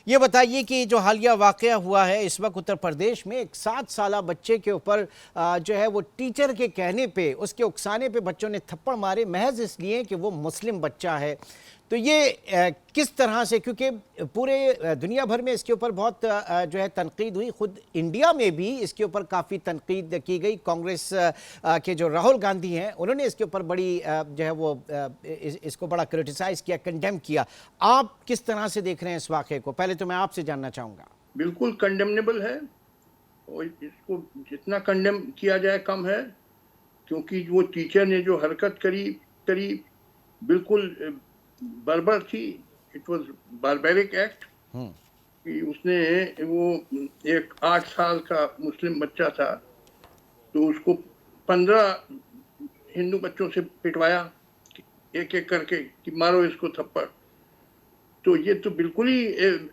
ये बताइए कि जो हालिया वाकया हुआ है इस वक्त उत्तर प्रदेश में, एक 7 साल बच्चे के ऊपर जो है वो टीचर के कहने पे, उसके उकसाने पे बच्चों ने थप्पड़ मारे महज इसलिए कि वो मुस्लिम बच्चा है। तो ये किस तरह से, क्योंकि पूरे दुनिया भर में इसके ऊपर बहुत जो है तनकीद हुई, खुद इंडिया में भी इसके ऊपर काफ़ी तनकीद की गई। कांग्रेस के जो राहुल गांधी हैं उन्होंने इसके ऊपर बड़ी जो है वो इसको बड़ा क्रिटिसाइज किया, कंडेम किया। आप किस तरह से देख रहे हैं इस वाक़े को? पहले तो मैं आपसे जानना चाहूँगा। बिल्कुल कंडेमनेबल है और इसको जितना कंडेम किया जाए कम है, क्योंकि वो टीचर ने जो हरकत करी करी बिल्कुल बर्बर थी। इट वाज बारबेरिक एक्ट कि उसने वो एक 8 साल का मुस्लिम बच्चा था तो उसको 15 हिंदू बच्चों से पिटवाया एक एक करके कि मारो इसको थप्पड़। तो ये तो बिल्कुल ही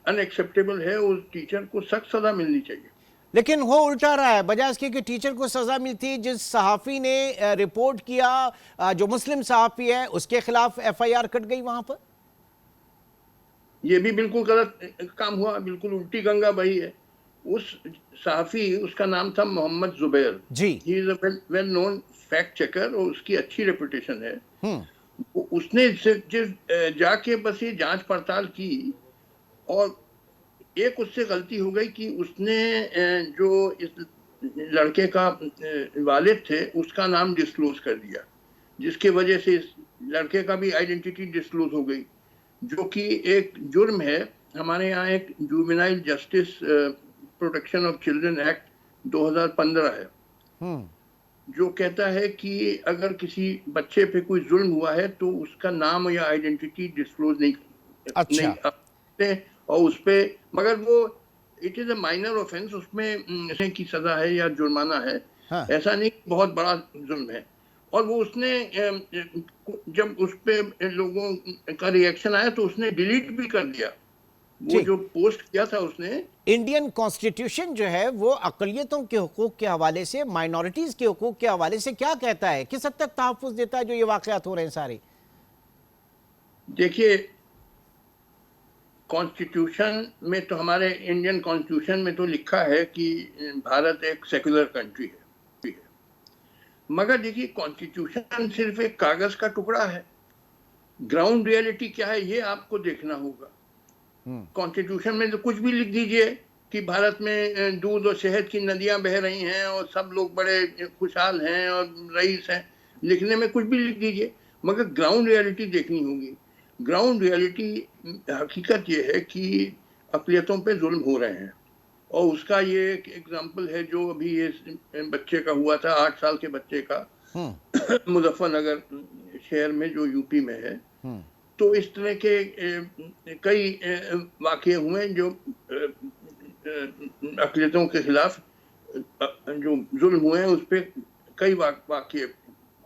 अनएक्सेप्टेबल है। उस टीचर को सख्त सजा मिलनी चाहिए। लेकिन हो उल्टा रहा है, बजाय इसके कि टीचर को सजा मिलती, जिस सहाफ़ी ने रिपोर्ट किया, जो मुस्लिम सहाफ़ी है, उसके खिलाफ एफआईआर कट गई वहां पर। ये भी बिल्कुल गलत काम हुआ, बिल्कुल उल्टी गंगा बही है। उस सहाफी, उसका नाम था मोहम्मद जुबैर। जी। He is a well known fact checker और उसकी अच्छी रेपुटेशन है। हम्म। उसने जाके बस ये जांच पड़ताल की और एक उससे गलती हो गई कि उसने जो इस लड़के का वालिद थे उसका नाम डिस्क्लोज कर दिया, जिसके वजह से इस लड़के का भी आइडेंटिटी डिस्क्लोज हो गई, जो कि एक जुर्म है। हमारे यहाँ एक juvenile justice protection of children act 2015 है, जो कहता है कि अगर किसी बच्चे पे कोई जुल्म हुआ है तो उसका नाम या आइडेंटिटी डिस्क्लोज नहीं अच्छा। करते और उस पे, मगर वो it is a minor offence, उसमें की सजा है या जुर्माना है। हाँ। ऐसा नहीं बहुत बड़ा जुल्म है। और वो उसने जब उस पे लोगों का रिएक्शन आया तो उसने डिलीट भी कर दिया वो जी। जो पोस्ट किया था उसने। इंडियन कॉन्स्टिट्यूशन जो है वो अकलियतों के हुकूक के हवाले से, माइनॉरिटीज के हुकूक के हवाले से क्या कहता है, किस हद तक तहफ़्फ़ुज़ देता है जो ये वाक़यात हो रहे हैं सारे? देखिए, कॉन्स्टिट्यूशन में तो, हमारे इंडियन कॉन्स्टिट्यूशन में तो लिखा है कि भारत एक सेक्युलर कंट्री है। मगर देखिए, कॉन्स्टिट्यूशन सिर्फ एक कागज का टुकड़ा है। ग्राउंड रियलिटी क्या है ये आपको देखना होगा। कॉन्स्टिट्यूशन में तो कुछ भी लिख दीजिए कि भारत में दूध और शहद की नदियां बह रही हैं और सब लोग बड़े खुशहाल हैं और रईस हैं, लिखने में कुछ भी लिख दीजिए, मगर ग्राउंड रियलिटी देखनी होगी। ग्राउंड रियलिटी, हकीकत ये है कि अक़लियतों पे जुल्म हो रहे हैं। और उसका ये एक एग्जाम्पल है जो अभी ये बच्चे का हुआ था, 8 साल के बच्चे का, मुजफ्फरनगर शहर में जो यूपी में है। तो इस तरह के कई वाक़ये हुए जो अक़लियतों के खिलाफ जो जुल्म हुए हैं उस पर कई वाक़ये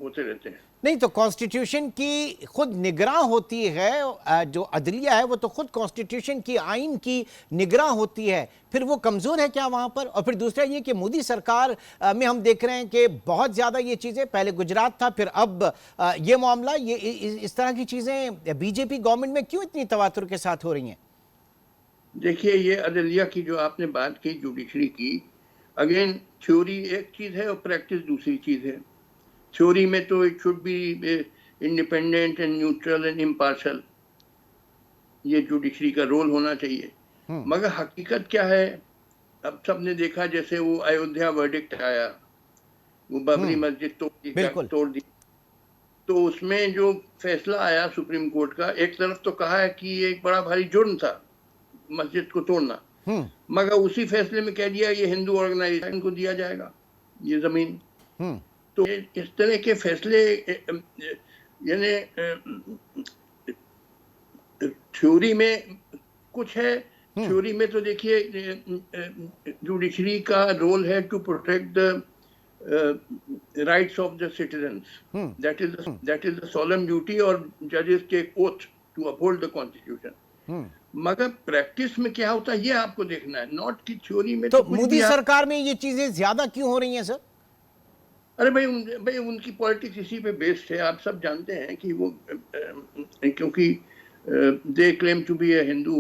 होते रहते हैं। नहीं तो कॉन्स्टिट्यूशन की खुद निगरां होती है, जो अदलिया है वो तो खुद कॉन्स्टिट्यूशन की, आइन की निगरां होती है, फिर वो कमज़ोर है क्या वहाँ पर? और फिर दूसरा ये कि मोदी सरकार में हम देख रहे हैं कि बहुत ज़्यादा ये चीज़ें, पहले गुजरात था, फिर अब ये मामला, ये इस तरह की चीज़ें बीजेपी गवर्नमेंट में क्यों इतनी तवातुर के साथ हो रही हैं? देखिए, ये अदलिया की जो आपने बात की, जुडिशरी की, अगेन थ्योरी एक चीज़ है और प्रैक्टिस दूसरी चीज़ है। थ्योरी में तो it should be independent and neutral and impartial, ये जुडिशरी का रोल होना चाहिए। मगर हकीकत क्या है, अब सबने देखा, जैसे वो अयोध्या वर्डिक्ट आया, वो बाबरी मस्जिद तोड़ दी, तो उसमें जो फैसला आया सुप्रीम कोर्ट का, एक तरफ तो कहा है कि ये एक बड़ा भारी जुर्म था मस्जिद को तोड़ना, मगर उसी फैसले में कह दिया ये हिंदू ऑर्गेनाइजेशन को दिया जाएगा ये जमीन। तो इस तरह के फैसले, यानी थ्योरी में कुछ है। थ्योरी में तो देखिए, जुडिशरी का रोल है to protect the rights of the citizens, that is the solemn duty, और जजेस take oath to uphold the constitution. मगर प्रैक्टिस में क्या होता है ये आपको देखना है, नॉट की थ्योरी में तो तो कुछ मोदी भी सरकार में ये चीज़ें ज़्यादा क्यों हो रही हैं सर? अरे भाई उनकी पॉलिटिक्स इसी पे बेस्ड है। आप सब जानते हैं कि वो क्योंकि they claim to be a Hindu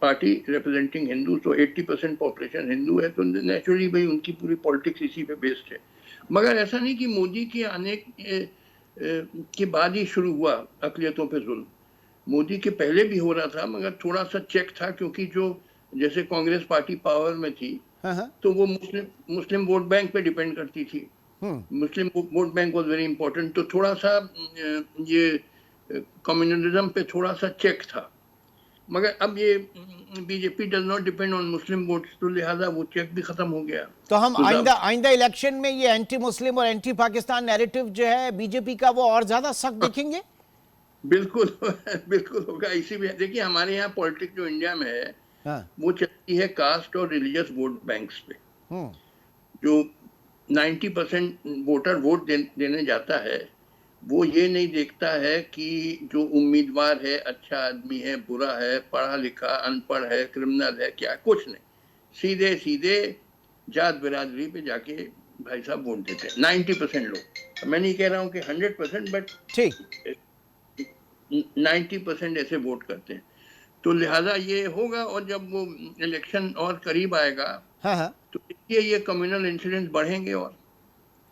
party representing Hindu, तो 80% पॉपुलेशन हिंदू है, तो नेचुरली भाई उनकी पूरी पॉलिटिक्स इसी पे बेस्ड है। मगर ऐसा नहीं कि मोदी के आने के बाद ही शुरू हुआ अकलियतों पे जुल्म। मोदी के पहले भी हो रहा था, मगर थोड़ा सा चेक था, क्योंकि जो जैसे कांग्रेस पार्टी पावर में थी हाँ हाँ। तो वो मुस्लिम वोट बैंक पे डिपेंड करती थी। Hmm. Muslim vote bank was very important, तो थोड़ा सा ये कम्युनलिज्म पे थोड़ा सा चेक था। मगर अब ये BJP does not depend on Muslim votes, तो लिहाजा वो चेक भी खत्म हो गया। तो हम तो आइंदा आइंदा इलेक्शन में ये एंटी मुस्लिम और एंटी पाकिस्तान नैरेटिव जो है बीजेपी का, वो और ज्यादा सख्त देखेंगे। बिल्कुल बिल्कुल होगा। इसी में देखिए, हमारे यहाँ पॉलिटिक्स जो इंडिया में है हाँ। वो चलती है कास्ट और रिलीजियस वोट बैंक्स पे। हम्म। जो 90% वोटर वोट देने जाता है, वो ये नहीं देखता है कि जो उम्मीदवार है अच्छा आदमी है, बुरा है, पढ़ा लिखा, अनपढ़ है, क्रिमिनल है, क्या, कुछ नहीं। सीधे सीधे जात बिरादरी पे जाके भाई साहब वोट देते हैं 90% लोग। मैं नहीं कह रहा हूँ कि 100%, बट ठीक। 90% ऐसे वोट करते हैं। तो लिहाजा ये होगा, और जब वो इलेक्शन और करीब आएगा हाँ हाँ। तो देखिए ये कम्युनल इंसिडेंट्स बढ़ेंगे और